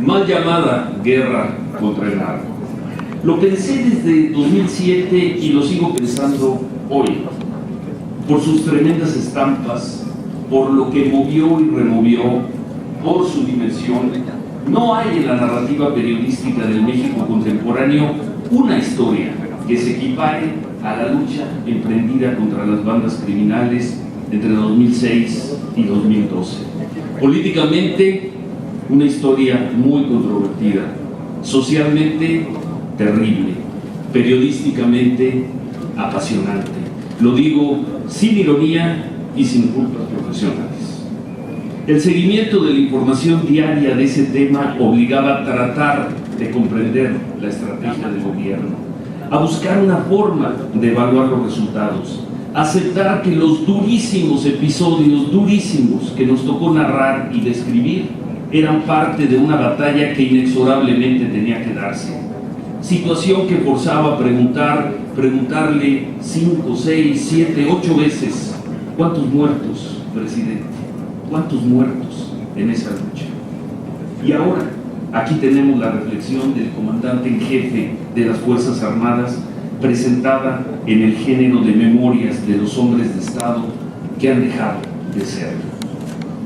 mal llamada guerra contra el narco. Lo pensé desde 2007 y lo sigo pensando hoy, por sus tremendas estampas, por lo que movió y removió, por su dimensión. No hay en la narrativa periodística del México contemporáneo una historia que se equipare a la lucha emprendida contra las bandas criminales entre 2006 y 2012. Políticamente, una historia muy controvertida, socialmente terrible, periodísticamente apasionante. Lo digo sin ironía y sin culpas profesionales. El seguimiento de la información diaria de ese tema obligaba a tratar de comprender la estrategia del gobierno, a buscar una forma de evaluar los resultados, a aceptar que los durísimos episodios, durísimos, que nos tocó narrar y describir, eran parte de una batalla que inexorablemente tenía que darse. Situación que forzaba a preguntarle 5, 6, 7, 8 veces: ¿cuántos muertos, presidente? ¿Cuántos muertos en esa lucha? Y ahora, aquí tenemos la reflexión del comandante en jefe de las Fuerzas Armadas, presentada en el género de memorias de los hombres de Estado que han dejado de serlo.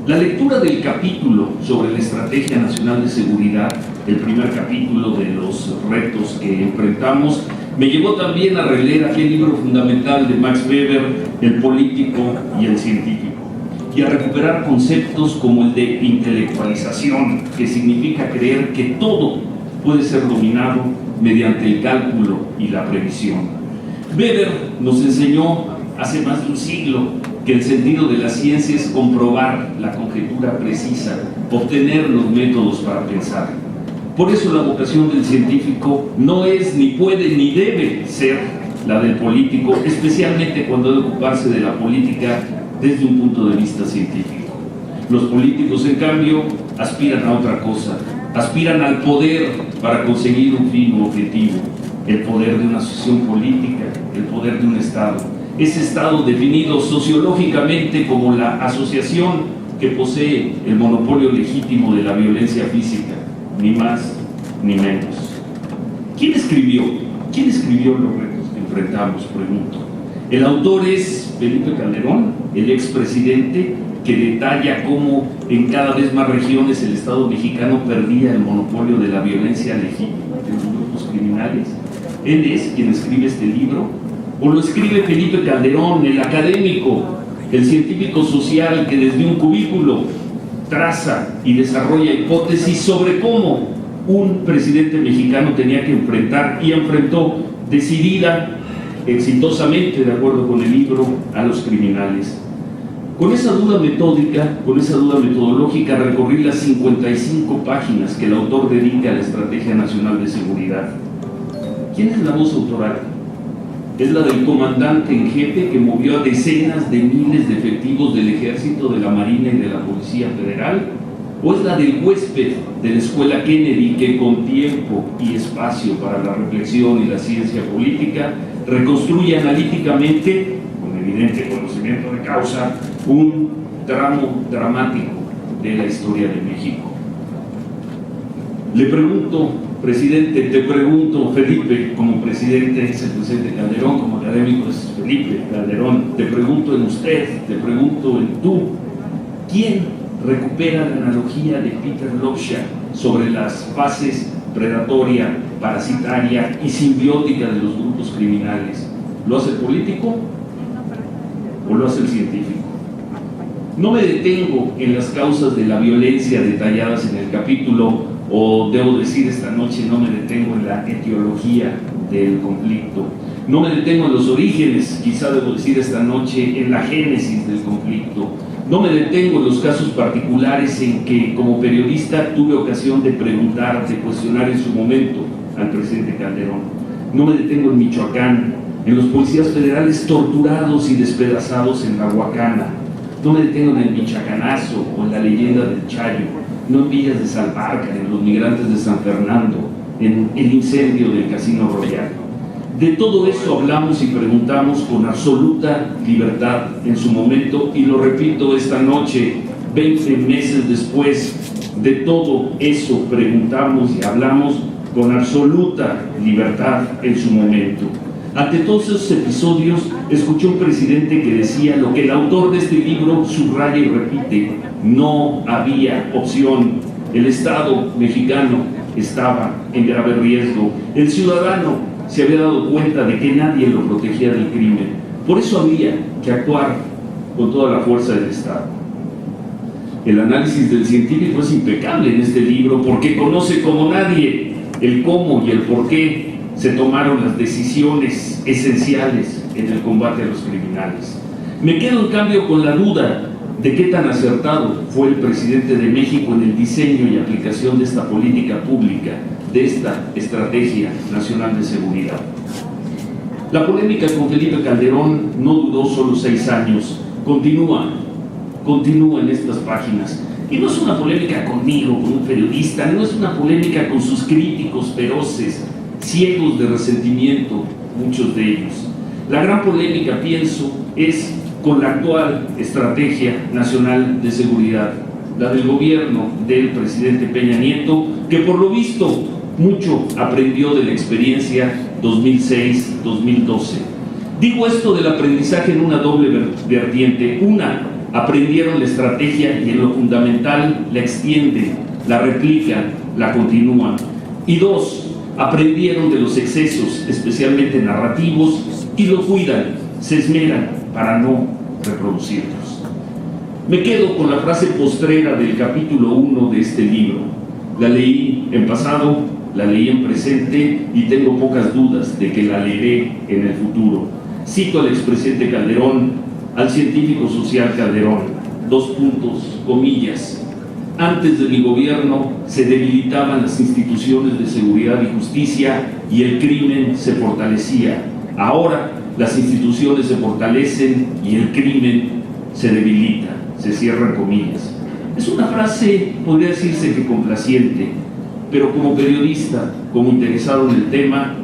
La lectura del capítulo sobre la Estrategia Nacional de Seguridad, el primer capítulo de los retos que enfrentamos, me llevó también a releer aquel libro fundamental de Max Weber, El político y el científico, y a recuperar conceptos como el de intelectualización, que significa creer que todo puede ser dominado mediante el cálculo y la previsión. Weber nos enseñó hace más de un siglo que el sentido de la ciencia es comprobar la conjetura precisa, obtener los métodos para pensar. Por eso la vocación del científico no es, ni puede, ni debe ser la del político, especialmente cuando ha de ocuparse de la política desde un punto de vista científico. Los políticos, en cambio, aspiran a otra cosa, aspiran al poder para conseguir un fin u objetivo, el poder de una asociación política, el poder de un Estado. Ese Estado definido sociológicamente como la asociación que posee el monopolio legítimo de la violencia física, ni más ni menos. ¿Quién escribió los retos que enfrentamos? Pregunto. El autor es Felipe Calderón, el expresidente, que detalla cómo en cada vez más regiones el Estado mexicano perdía el monopolio de la violencia legítima de los grupos criminales. Él es quien escribe este libro. ¿O lo escribe Felipe Calderón, el académico, el científico social que desde un cubículo traza y desarrolla hipótesis sobre cómo un presidente mexicano tenía que enfrentar y enfrentó decidida, exitosamente, de acuerdo con el libro, a los criminales? Con esa duda metódica, con esa duda metodológica, recorrí las 55 páginas que el autor dedica a la Estrategia Nacional de Seguridad. ¿Quién es la voz autoral? ¿Es la del comandante en jefe que movió a decenas de miles de efectivos del Ejército, de la Marina y de la Policía Federal? ¿O es la del huésped de la Escuela Kennedy que, con tiempo y espacio para la reflexión y la ciencia política, reconstruye analíticamente, con evidente conocimiento de causa, un tramo dramático de la historia de México? Le pregunto, presidente, te pregunto, Felipe, como presidente es el presidente Calderón, como académico es Felipe Calderón, te pregunto en usted, te pregunto en tú, ¿quién recupera la analogía de Peter Lopshak sobre las fases predatoria, parasitaria y simbiótica de los grupos criminales? ¿Lo hace el político o lo hace el científico? No me detengo en las causas de la violencia detalladas en el capítulo, o debo decir esta noche, no me detengo en la etiología del conflicto, no me detengo en los orígenes, quizá debo decir esta noche, en la génesis del conflicto, no me detengo en los casos particulares en que como periodista tuve ocasión de preguntar, de cuestionar en su momento al presidente Calderón. No me detengo en Michoacán, en los policías federales torturados y despedazados en la Huacana. No me detengo en el Michoacanazo o en la leyenda del Chayo, no en Villas de Salvarca, en los migrantes de San Fernando, en el incendio del Casino Royal. De todo eso hablamos y preguntamos con absoluta libertad en su momento, y lo repito esta noche, 20 meses después, De todo eso preguntamos y hablamos con absoluta libertad en su momento. Ante todos esos episodios, escuché un presidente que decía lo que el autor de este libro subraya y repite: no había opción. El Estado mexicano estaba en grave riesgo. El ciudadano se había dado cuenta de que nadie lo protegía del crimen. Por eso había que actuar con toda la fuerza del Estado. El análisis del científico es impecable en este libro porque conoce como nadie el cómo y el por qué se tomaron las decisiones esenciales en el combate a los criminales. Me quedo en cambio con la duda de qué tan acertado fue el presidente de México en el diseño y aplicación de esta política pública, de esta Estrategia Nacional de Seguridad. La polémica con Felipe Calderón no duró solo 6 años, continúa en estas páginas. Y no es una polémica conmigo, con un periodista, no es una polémica con sus críticos feroces, ciegos de resentimiento, muchos de ellos. La gran polémica, pienso, es con la actual Estrategia Nacional de Seguridad, la del gobierno del presidente Peña Nieto, que por lo visto mucho aprendió de la experiencia 2006-2012. Digo esto del aprendizaje en una doble vertiente. Una, aprendieron la estrategia y en lo fundamental la extienden, la replican, la continúan. Y dos, aprendieron de los excesos, especialmente narrativos, y lo cuidan, se esmeran para no reproducirlos. Me quedo con la frase postrera del capítulo 1 de este libro. La leí en pasado, la leí en presente y tengo pocas dudas de que la leeré en el futuro. Cito al expresidente Calderón, al científico social Calderón, comillas, antes de mi gobierno se debilitaban las instituciones de seguridad y justicia y el crimen se fortalecía. Ahora las instituciones se fortalecen y el crimen se debilita, se cierran comillas. Es una frase, podría decirse que complaciente, pero como periodista, como interesado en el tema,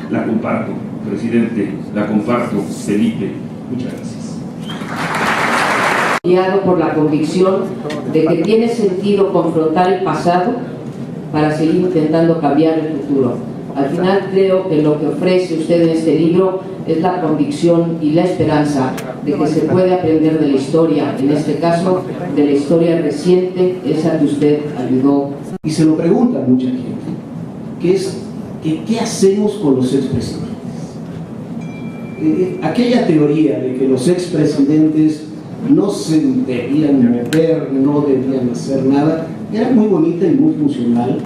la comparto, presidente, la comparto, Felipe. Muchas gracias. Guiado por la convicción de que tiene sentido confrontar el pasado para seguir intentando cambiar el futuro. Al final creo que lo que ofrece usted en este libro es la convicción y la esperanza de que se puede aprender de la historia, en este caso de la historia reciente, esa que usted ayudó. Y se lo pregunta mucha gente, que es ¿qué hacemos con los expresidentes? Aquella teoría de que los expresidentes no se debían mover, no debían hacer nada, era muy bonita y muy funcional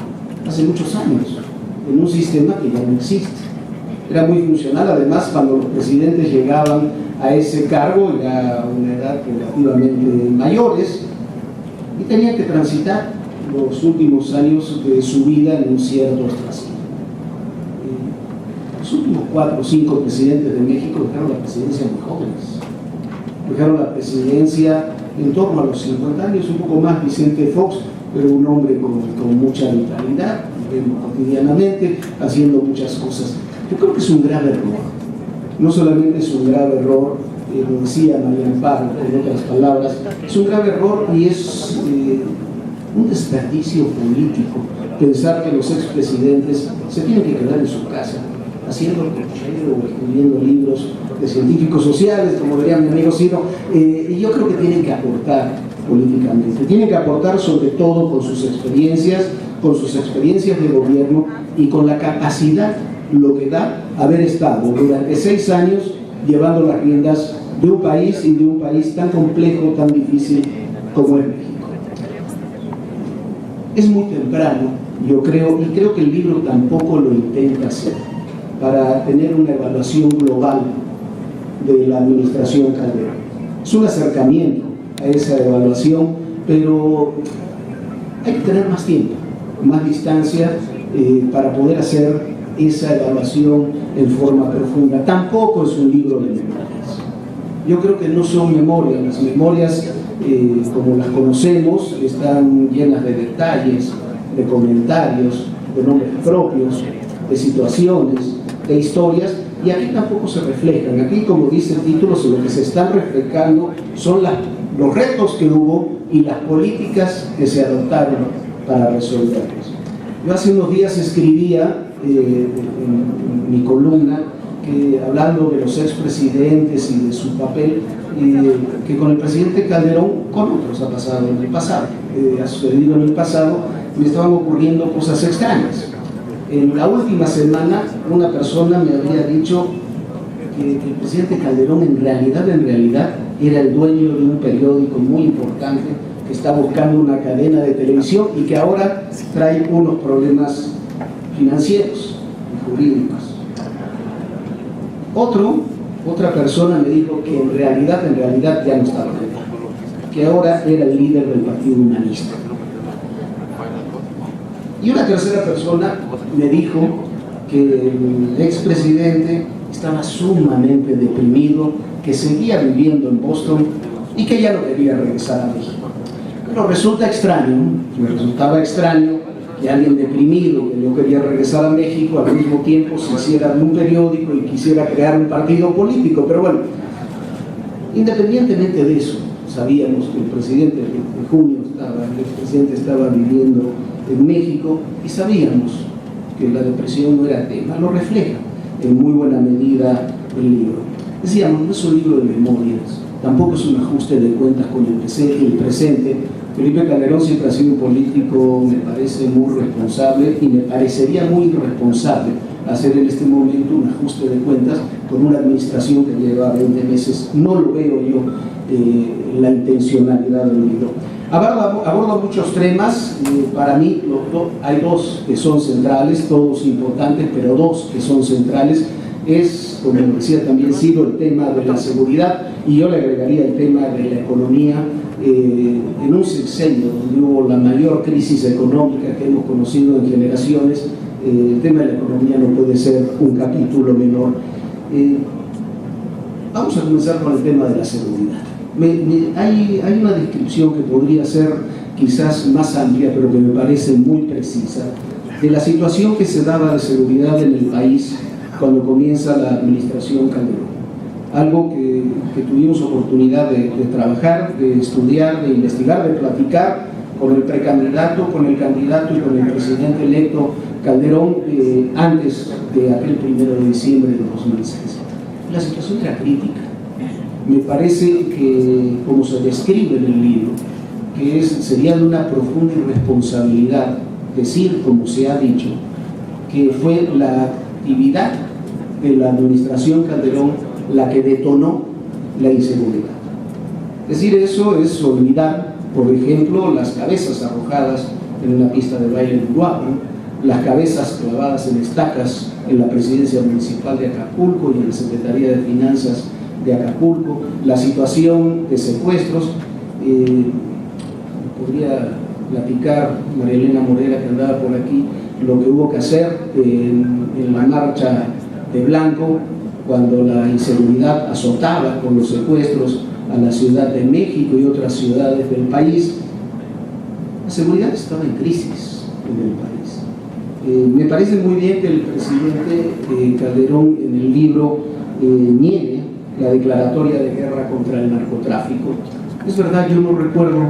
hace muchos años, en un sistema que ya no existe. Era muy funcional, además, cuando los presidentes llegaban a ese cargo, ya a una edad relativamente mayores, y tenían que transitar los últimos años de su vida en un cierto ostracismo. Los últimos 4 o 5 presidentes de México dejaron la presidencia muy jóvenes. Dejaron la presidencia en torno a los 50 años, un poco más Vicente Fox, pero un hombre con mucha vitalidad, cotidianamente, haciendo muchas cosas. Yo creo que es un grave error. No solamente es un grave error, lo decía María Amparo, en otras palabras, es un grave error y es un desperdicio político pensar que los expresidentes se tienen que quedar en su casa haciendo cochero o escribiendo libros de científicos sociales, como diría mi amigo Ciro, y yo creo que tienen que aportar políticamente, tienen que aportar sobre todo con sus experiencias de gobierno y con la capacidad, lo que da haber estado durante 6 años llevando las riendas de un país y de un país tan complejo, tan difícil como es México. Es muy temprano, yo creo, y creo que el libro tampoco lo intenta hacer, para tener una evaluación global de la administración Calderón. Es un acercamiento a esa evaluación, pero hay que tener más tiempo, más distancia para poder hacer esa evaluación en forma profunda. Tampoco es un libro de memorias. Yo creo que no son memorias. Las memorias, como las conocemos, están llenas de detalles, de comentarios, de nombres propios, de situaciones, de historias, y aquí tampoco se reflejan. Aquí, como dice el título, lo que se están reflejando son las los retos que hubo y las políticas que se adoptaron para resolverlos. Yo hace unos días escribía en mi columna hablando de los expresidentes y de su papel, que con el presidente Calderón, con otros ha pasado en el pasado, ha sucedido en el pasado, me estaban ocurriendo cosas extrañas. En la última semana una persona me había dicho que el presidente Calderón en realidad era el dueño de un periódico muy importante que está buscando una cadena de televisión y que ahora trae unos problemas financieros y jurídicos. Otra persona me dijo que en realidad ya no estaba ahí, que ahora era el líder del Partido Humanista. Y una tercera persona me dijo que el expresidente estaba sumamente deprimido, que seguía viviendo en Boston y que ya no quería regresar a México. Pero me resultaba extraño que alguien deprimido, que no quería regresar a México, al mismo tiempo se hiciera de un periódico y quisiera crear un partido político. Pero bueno, independientemente de eso, sabíamos que el presidente en junio el expresidente estaba viviendo en México y sabíamos que la depresión no era tema. Lo refleja en muy buena medida el libro. Decíamos, no es un libro de memorias, tampoco es un ajuste de cuentas con el presente. Felipe Calderón siempre ha sido un político, me parece, muy responsable, y me parecería muy irresponsable hacer en este momento un ajuste de cuentas con una administración que lleva 20 meses. No lo veo yo la intencionalidad del libro. Aborda muchos temas. Para mí hay dos que son centrales, todos importantes, pero dos que son centrales. Es, como decía también Ciro, el tema de la seguridad, y yo le agregaría el tema de la economía. En un sexenio donde hubo la mayor crisis económica que hemos conocido en generaciones, el tema de la economía no puede ser un capítulo menor. Vamos a comenzar con el tema de la seguridad. Hay una descripción que podría ser quizás más amplia, pero que me parece muy precisa, de la situación que se daba de seguridad en el país cuando comienza la administración Calderón. Algo que tuvimos oportunidad de trabajar, de estudiar, de investigar, de platicar con el precandidato, con el candidato y con el presidente electo Calderón antes de aquel 1 de diciembre de 2006. La situación era crítica. Me parece que, como se describe en el libro, que sería de una profunda irresponsabilidad decir, como se ha dicho, que fue la actividad de la administración Calderón la que detonó la inseguridad. Decir eso es olvidar, por ejemplo, las cabezas arrojadas en una pista de baile en Uruapan, las cabezas clavadas en estacas en la presidencia municipal de Acapulco y en la Secretaría de Finanzas de Acapulco, la situación de secuestros. Podría platicar María Elena Morera, que andaba por aquí, lo que hubo que hacer en la marcha de Blanco, cuando la inseguridad azotaba con los secuestros a la Ciudad de México y otras ciudades del país. La seguridad estaba en crisis en el país. Me parece muy bien que el presidente Calderón en el libro niegue la declaratoria de guerra contra el narcotráfico. Es verdad, yo no recuerdo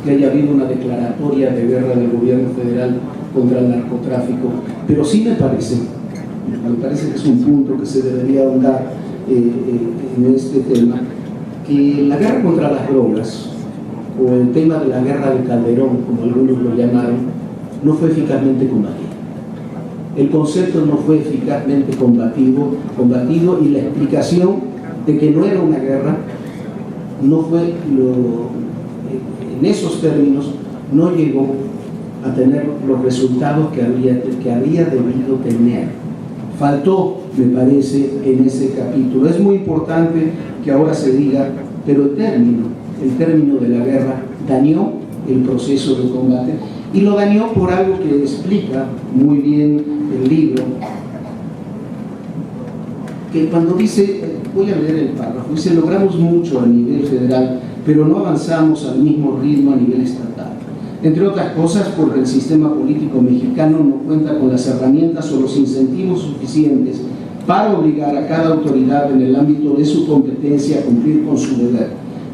que haya habido una declaratoria de guerra del gobierno federal contra el narcotráfico, pero sí me parece que es un punto que se debería ahondar en este tema, que la guerra contra las drogas, o el tema de la guerra de Calderón, como algunos lo llamaron, no fue eficazmente combatido. El concepto no fue eficazmente combatido, y la explicación de que no era una guerra no fue en esos términos, no llegó a tener los resultados que había debido tener. Faltó, me parece, en ese capítulo. Es muy importante que ahora se diga, pero el término de la guerra dañó el proceso de combate, y lo dañó por algo que explica muy bien el libro, que cuando dice, voy a leer el párrafo, dice: logramos mucho a nivel federal, pero no avanzamos al mismo ritmo a nivel estatal. Entre otras cosas, porque el sistema político mexicano no cuenta con las herramientas o los incentivos suficientes para obligar a cada autoridad en el ámbito de su competencia a cumplir con su deber.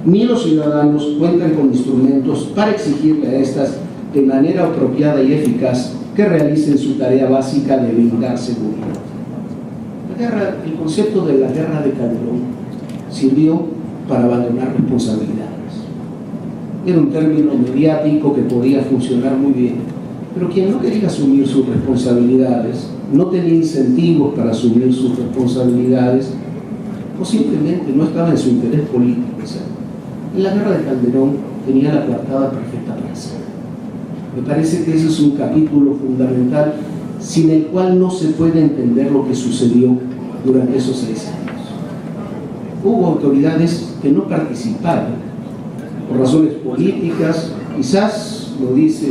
ni los ciudadanos cuentan con instrumentos para exigirle a estas de manera apropiada y eficaz que realicen su tarea básica de brindar seguridad. El concepto de la guerra de Calderón sirvió para abandonar responsabilidades. Era un término mediático que podía funcionar muy bien, pero quien no quería asumir sus responsabilidades, no tenía incentivos para asumir sus responsabilidades, o simplemente no estaba en su interés político. O sea, en la guerra de Calderón tenía la coartada perfecta para hacerlo. Me parece que ese es un capítulo fundamental sin el cual no se puede entender lo que sucedió durante esos 6 años. Hubo autoridades que no participaron por razones políticas, quizás, lo dice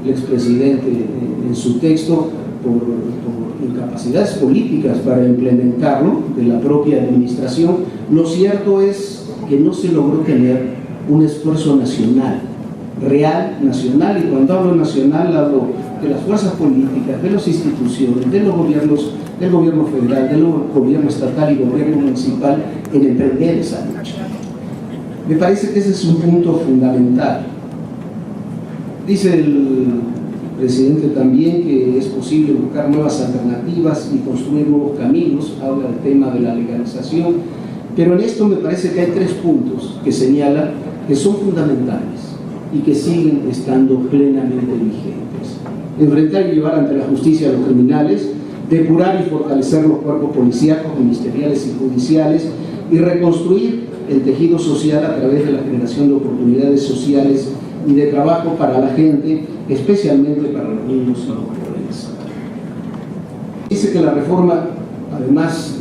el expresidente en su texto, por incapacidades políticas para implementarlo de la propia administración. Lo cierto es que no se logró tener un esfuerzo nacional, real, nacional, y cuando hablo nacional hablo de las fuerzas políticas, de las instituciones, de los gobiernos, del gobierno federal, del gobierno estatal y gobierno municipal en emprender esa lucha. Me parece que ese es un punto fundamental. Dice el presidente también que es posible buscar nuevas alternativas y construir nuevos caminos, habla del tema de la legalización, pero en esto me parece que hay 3 puntos que señala que son fundamentales y que siguen estando plenamente vigentes. Enfrentar y llevar ante la justicia a los criminales, depurar y fortalecer los cuerpos policíacos, ministeriales y judiciales, y reconstruir el tejido social a través de la generación de oportunidades sociales y de trabajo para la gente, especialmente para los niños y los jóvenes. Dice que la reforma, además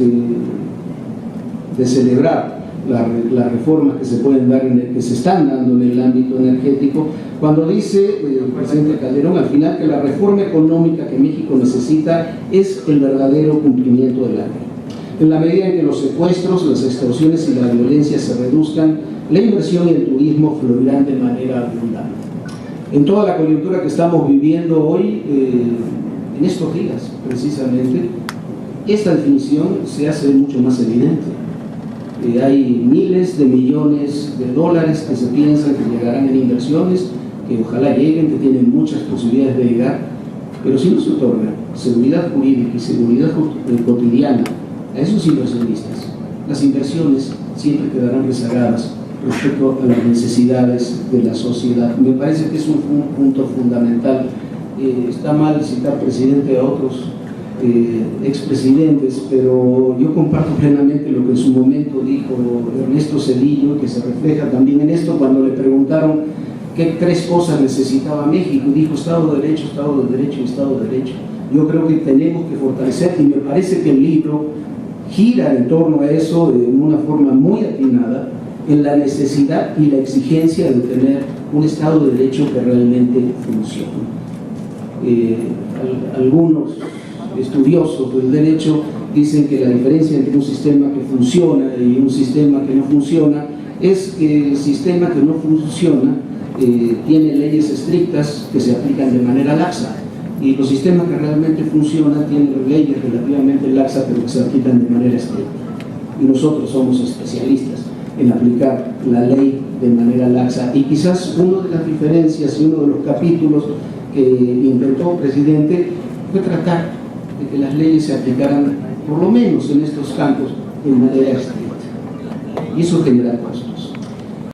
de celebrar las reformas que se pueden dar, que se están dando en el ámbito energético, cuando dice el presidente Calderón al final que la reforma económica que México necesita es el verdadero cumplimiento de la ley. En la medida en que los secuestros, las extorsiones y la violencia se reduzcan, la inversión y el turismo florirán de manera abundante. En toda la coyuntura que estamos viviendo hoy, en estos días precisamente, esta definición se hace mucho más evidente. Hay miles de millones de dólares que se piensan que llegarán en inversiones, que ojalá lleguen, que tienen muchas posibilidades de llegar, pero si no se otorga seguridad jurídica y seguridad cotidiana a esos inversionistas, las inversiones siempre quedarán rezagadas respecto a las necesidades de la sociedad. Me parece que es un punto fundamental. Está mal citar presidente a otros expresidentes, pero yo comparto plenamente lo que en su momento dijo Ernesto Zedillo, que se refleja también en esto cuando le preguntaron qué 3 cosas necesitaba México. Dijo Estado de Derecho, Estado de Derecho y Estado de Derecho. Yo creo que tenemos que fortalecer, y me parece que el libro gira en torno a eso de una forma muy atinada, en la necesidad y la exigencia de tener un Estado de Derecho que realmente funcione. Algunos estudiosos del derecho dicen que la diferencia entre un sistema que funciona y un sistema que no funciona es que el sistema que no funciona tiene leyes estrictas que se aplican de manera laxa, y los sistemas que realmente funcionan tienen leyes relativamente laxas pero que se aplican de manera estricta. Y nosotros somos especialistas en aplicar la ley de manera laxa, y quizás una de las diferencias y uno de los capítulos que inventó el presidente fue tratar de que las leyes se aplicaran, por lo menos en estos campos, de manera estricta. Y eso genera costos.